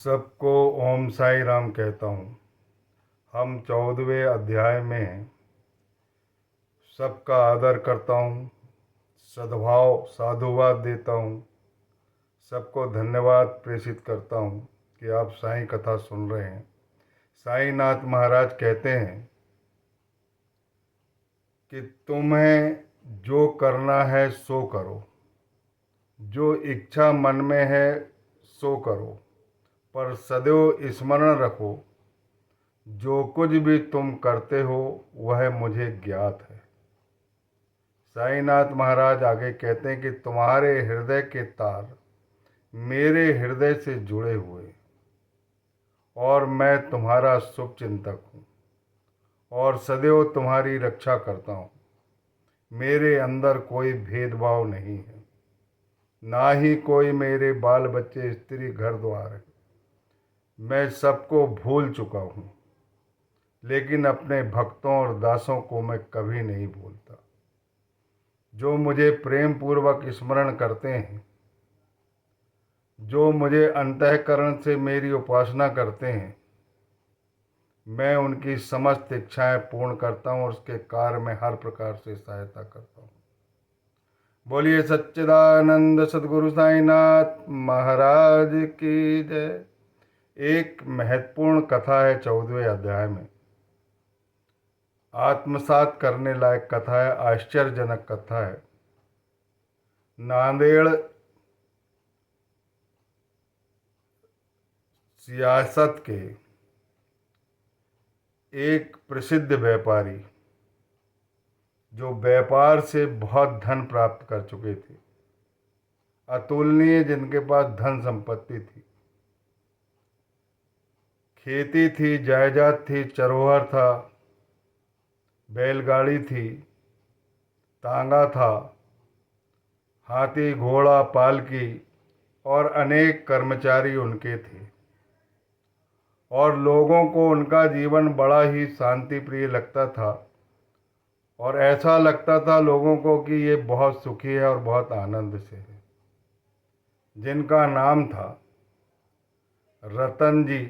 सबको ओम साई राम कहता हूँ। हम 14वें अध्याय में हैं। सबका आदर करता हूँ, सद्भाव साधुवाद देता हूँ, सबको धन्यवाद प्रेषित करता हूँ कि आप साईं कथा सुन रहे हैं। साईनाथ महाराज कहते हैं कि तुम्हें जो करना है सो करो, जो इच्छा मन में है सो करो, पर सदैव स्मरण रखो जो कुछ भी तुम करते हो वह मुझे ज्ञात है। साईनाथ महाराज आगे कहते हैं कि तुम्हारे हृदय के तार मेरे हृदय से जुड़े हुए और मैं तुम्हारा शुभ चिंतक हूँ और सदैव तुम्हारी रक्षा करता हूँ। मेरे अंदर कोई भेदभाव नहीं है, ना ही कोई मेरे बाल बच्चे स्त्री घर द्वार है। मैं सबको भूल चुका हूँ, लेकिन अपने भक्तों और दासों को मैं कभी नहीं भूलता। जो मुझे प्रेम पूर्वक स्मरण करते हैं, जो मुझे अंतःकरण से मेरी उपासना करते हैं, मैं उनकी समस्त इच्छाएं पूर्ण करता हूँ और उसके कार्य में हर प्रकार से सहायता करता हूँ। बोलिए सच्चिदानंद सद्गुरु साईनाथ महाराज की जय। एक महत्वपूर्ण कथा है 14वें अध्याय में। आत्मसात करने लायक कथा है, आश्चर्यजनक कथा है। नांदेड़ सियासत के एक प्रसिद्ध व्यापारी, जो व्यापार से बहुत धन प्राप्त कर चुके थे, अतुलनीय, जिनके पास धन संपत्ति थी, खेती थी, जायदाद थी, चरोहर था, बैलगाड़ी थी, तांगा था, हाथी घोड़ा पालकी और अनेक कर्मचारी उनके थे। और लोगों को उनका जीवन बड़ा ही शांति प्रिय लगता था और ऐसा लगता था लोगों को कि ये बहुत सुखी है और बहुत आनंद से है। जिनका नाम था रतन जी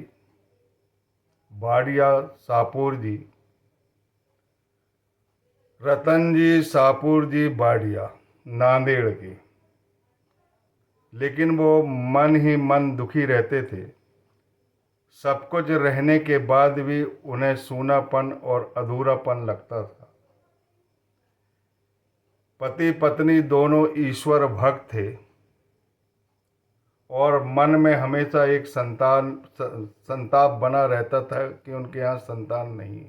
बाड़िया सापुर जी। रतन जी सापुर जी बाड़िया नांदेड़ के, लेकिन वो मन ही मन दुखी रहते थे। सब कुछ रहने के बाद भी उन्हें सूनापन और अधूरापन लगता था। पति पत्नी दोनों ईश्वर भक्त थे और मन में हमेशा एक संताप बना रहता था कि उनके यहाँ संतान नहीं।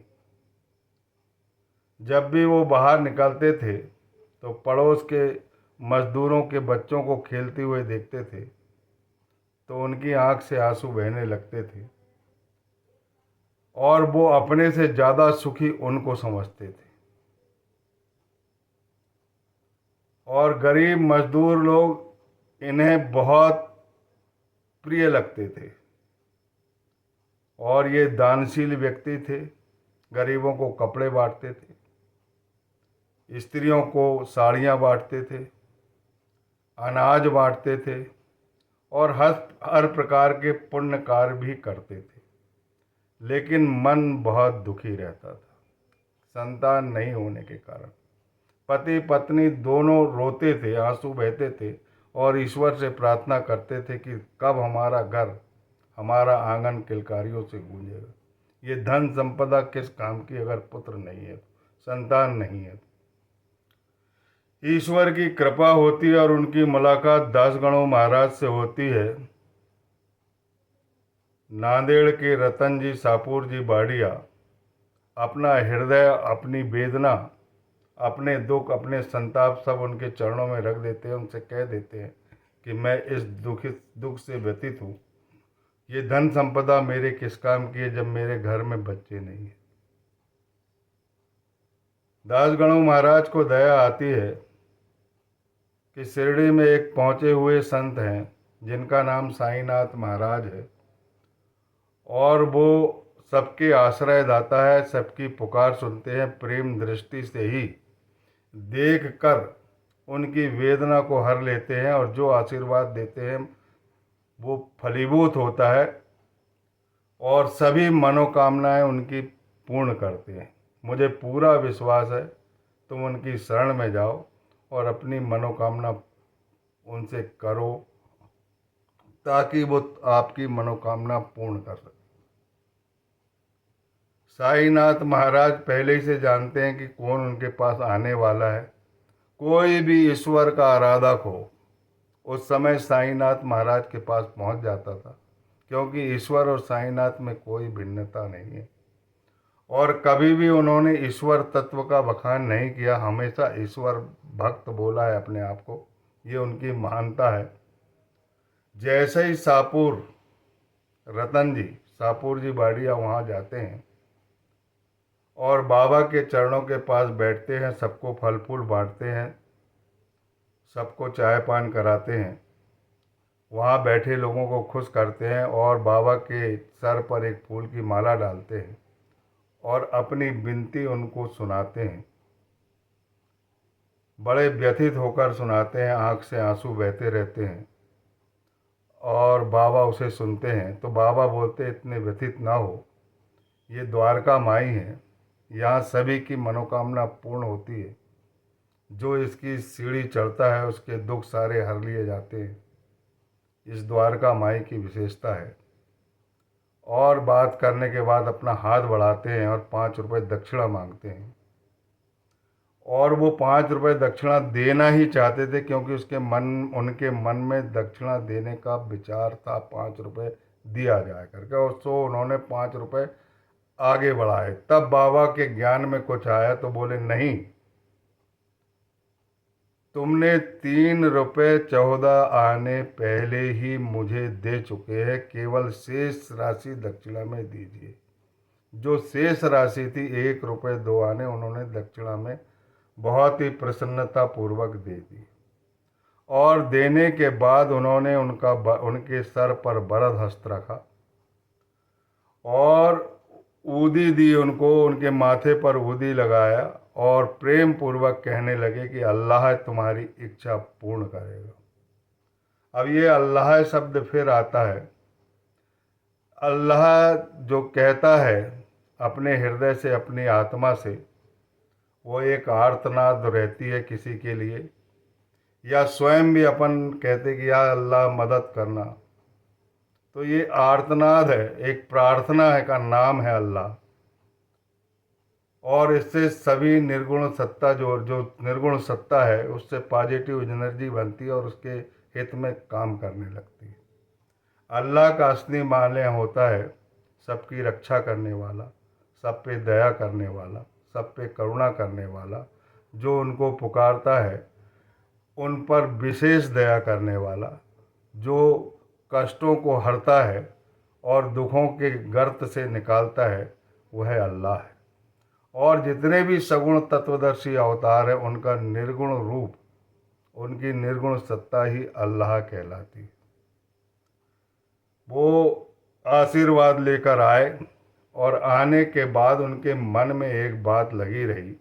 जब भी वो बाहर निकलते थे तो पड़ोस के मजदूरों के बच्चों को खेलते हुए देखते थे तो उनकी आंख से आंसू बहने लगते थे और वो अपने से ज़्यादा सुखी उनको समझते थे। और गरीब मजदूर लोग इन्हें बहुत प्रिय लगते थे और ये दानशील व्यक्ति थे। गरीबों को कपड़े बांटते थे, स्त्रियों को साड़ियाँ बांटते थे, अनाज बांटते थे और हर प्रकार के पुण्य कार्य भी करते थे। लेकिन मन बहुत दुखी रहता था संतान नहीं होने के कारण। पति पत्नी दोनों रोते थे, आंसू बहते थे और ईश्वर से प्रार्थना करते थे कि कब हमारा घर, हमारा आंगन किलकारियों से गूंजेगा। ये धन संपदा किस काम की अगर पुत्र नहीं है, संतान नहीं है। ईश्वर की कृपा होती है और उनकी मुलाकात दासगणों महाराज से होती है। नांदेड़ के रतन जी सापुर जी बाड़िया अपना हृदय, अपनी वेदना, अपने दुख, अपने संताप सब उनके चरणों में रख देते हैं। उनसे कह देते हैं कि मैं इस दुख से व्यतीत हूँ। ये धन संपदा मेरे किस काम की है जब मेरे घर में बच्चे नहीं है। दासगणों महाराज को दया आती है कि शिरडी में एक पहुँचे हुए संत हैं जिनका नाम साईनाथ महाराज है और वो सबके आश्रय दाता है, सबकी पुकार सुनते हैं। प्रेम दृष्टि से ही देख कर उनकी वेदना को हर लेते हैं और जो आशीर्वाद देते हैं वो फलीभूत होता है और सभी मनोकामनाएं उनकी पूर्ण करते हैं। मुझे पूरा विश्वास है तुम उनकी शरण में जाओ और अपनी मनोकामना उनसे करो ताकि वो आपकी मनोकामना पूर्ण कर सके। साईनाथ महाराज पहले ही से जानते हैं कि कौन उनके पास आने वाला है। कोई भी ईश्वर का आराधक हो उस समय साईनाथ महाराज के पास पहुंच जाता था, क्योंकि ईश्वर और साईनाथ में कोई भिन्नता नहीं है। और कभी भी उन्होंने ईश्वर तत्व का बखान नहीं किया, हमेशा ईश्वर भक्त बोला है अपने आप को। ये उनकी महानता है। जैसे ही सापुर रतन जी, सापुर जी बाड़िया वहाँ जाते हैं और बाबा के चरणों के पास बैठते हैं, सबको फल फूल बांटते हैं, सबको चाय पान कराते हैं, वहाँ बैठे लोगों को खुश करते हैं और बाबा के सर पर एक फूल की माला डालते हैं और अपनी विनती उनको सुनाते हैं। बड़े व्यथित होकर सुनाते हैं, आँख से आंसू बहते रहते हैं और बाबा उसे सुनते हैं। तो बाबा बोलते इतने व्यथित ना हो, ये द्वारका माई है, यहाँ सभी की मनोकामना पूर्ण होती है। जो इसकी सीढ़ी चढ़ता है उसके दुख सारे हर लिए जाते हैं। इस द्वारका माई की विशेषता है। और बात करने के बाद अपना हाथ बढ़ाते हैं और 5 रुपये दक्षिणा मांगते हैं। और वो 5 रुपये दक्षिणा देना ही चाहते थे, क्योंकि उनके मन में दक्षिणा देने का विचार था, 5 रुपये दिया जाए करके। और सो उन्होंने 5 रुपये आगे बढ़ाए। तब बाबा के ज्ञान में कुछ आया तो बोले, नहीं, तुमने 3 रुपये 14 आने पहले ही मुझे दे चुके हैं, केवल शेष राशि दक्षिणा में दीजिए। जो शेष राशि थी 1 रुपये 2 आने, उन्होंने दक्षिणा में बहुत ही प्रसन्नता पूर्वक दे दी। और देने के बाद उन्होंने उनके सर पर वरद हस्त रखा और ऊदी दी उनको, उनके माथे पर ऊदी लगाया और प्रेम पूर्वक कहने लगे कि अल्लाह तुम्हारी इच्छा पूर्ण करेगा। अब ये अल्लाह शब्द फिर आता है। अल्लाह जो कहता है अपने हृदय से, अपनी आत्मा से, वो एक आर्तनाद रहती है किसी के लिए, या स्वयं भी अपन कहते कि या अल्लाह मदद करना। तो ये आर्तनाद है, एक प्रार्थना है का नाम है अल्लाह। और इससे सभी निर्गुण सत्ता जो निर्गुण सत्ता है उससे पॉजिटिव एनर्जी बनती है और उसके हित में काम करने लगती है। अल्लाह का असली माने होता है सबकी रक्षा करने वाला, सब पे दया करने वाला, सब पे करुणा करने वाला, जो उनको पुकारता है उन पर विशेष दया करने वाला, जो कष्टों को हरता है और दुखों के गर्त से निकालता है, वह अल्लाह है। और जितने भी सगुण तत्वदर्शी अवतार हैं उनका निर्गुण रूप, उनकी निर्गुण सत्ता ही अल्लाह कहलाती है। वो आशीर्वाद लेकर आए और आने के बाद उनके मन में एक बात लगी रही।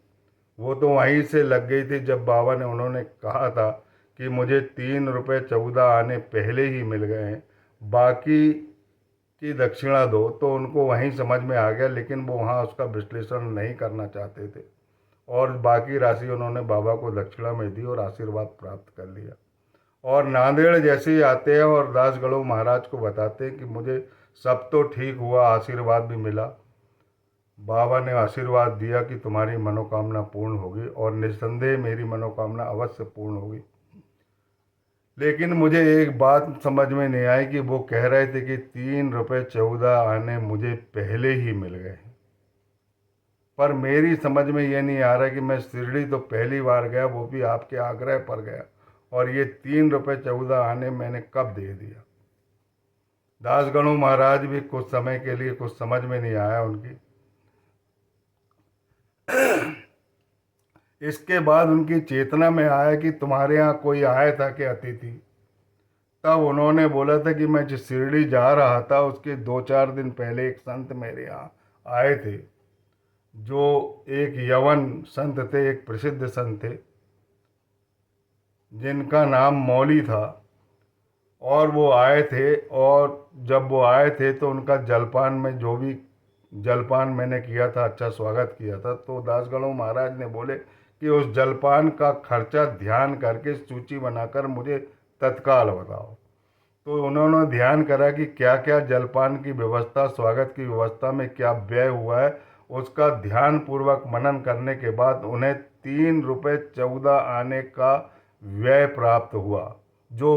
वो तो वहीं से लग गई थी जब बाबा ने उन्होंने कहा था कि मुझे 3 रुपये 14 आने पहले ही मिल गए हैं, बाकी की दक्षिणा दो। तो उनको वहीं समझ में आ गया, लेकिन वो वहाँ उसका विश्लेषण नहीं करना चाहते थे और बाकी राशि उन्होंने बाबा को दक्षिणा में दी और आशीर्वाद प्राप्त कर लिया। और नांदेड़ जैसे ही आते हैं और दासगढ़ू महाराज को बताते हैं कि मुझे सब तो ठीक हुआ, आशीर्वाद भी मिला, बाबा ने आशीर्वाद दिया कि तुम्हारी मनोकामना पूर्ण होगी, और निस्संदेह मेरी मनोकामना अवश्य पूर्ण होगी। लेकिन मुझे एक बात समझ में नहीं आई कि वो कह रहे थे कि 3 रुपये 14 आने मुझे पहले ही मिल गए, पर मेरी समझ में ये नहीं आ रहा कि मैं शिरडी तो पहली बार गया, वो भी आपके आग्रह पर गया, और ये 3 रुपये 14 आने मैंने कब दे दिया। दासगणु महाराज भी कुछ समय के लिए कुछ समझ में नहीं आया उनकी। इसके बाद उनकी चेतना में आया कि तुम्हारे यहाँ कोई आया था कि अतिथि। तब उन्होंने बोला था कि मैं जिस शिरडी जा रहा था उसके 2-4 दिन पहले एक संत मेरे यहाँ आए थे, जो एक यवन संत थे, एक प्रसिद्ध संत थे जिनका नाम मौली था। और वो आए थे और जब वो आए थे तो उनका जलपान में जो भी जलपान मैंने किया था, अच्छा स्वागत किया था, तो दासगणु महाराज ने बोले कि उस जलपान का खर्चा ध्यान करके सूची बनाकर मुझे तत्काल बताओ। तो उन्होंने ध्यान करा कि क्या क्या जलपान की व्यवस्था, स्वागत की व्यवस्था में क्या व्यय हुआ है। उसका ध्यान पूर्वक मनन करने के बाद उन्हें 3 रुपये 14 आने का व्यय प्राप्त हुआ। जो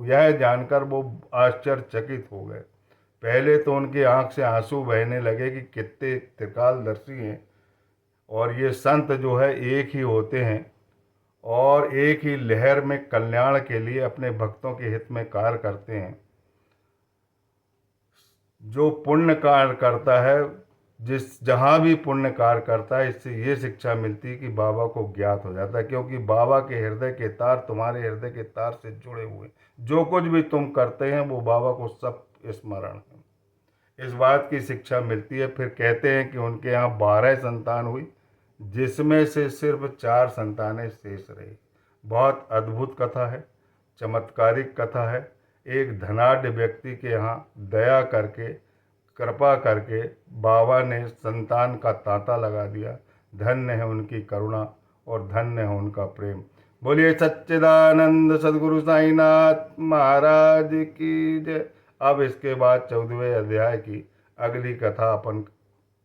यह जानकर वो आश्चर्यचकित हो गए। पहले तो उनकी आंख से आंसू बहने लगे कि कितने त्रिकालदर्शी हैं, और ये संत जो है एक ही होते हैं और एक ही लहर में कल्याण के लिए अपने भक्तों के हित में कार्य करते हैं। जो पुण्य कार्य करता है, जिस जहाँ भी पुण्य कार्य करता है, इससे ये शिक्षा मिलती है कि बाबा को ज्ञात हो जाता है, क्योंकि बाबा के हृदय के तार तुम्हारे हृदय के तार से जुड़े हुए, जो कुछ भी तुम करते हैं वो बाबा को सब स्मरण है। इस बात की शिक्षा मिलती है। फिर कहते हैं कि उनके यहाँ 12 संतान हुई, जिसमें से सिर्फ 4 संतानें शेष रही। बहुत अद्भुत कथा है, चमत्कारिक कथा है। एक धनाढ्य व्यक्ति के यहाँ दया करके, कृपा करके बाबा ने संतान का तांता लगा दिया। धन्य है उनकी करुणा और धन्य है उनका प्रेम। बोलिए सच्चिदानंद सदगुरु साईनाथ महाराज की जय। अब इसके बाद 14वें अध्याय की अगली कथा अपन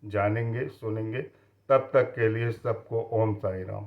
जानेंगे, सुनेंगे। तब तक के लिए सबको ओम साई राम।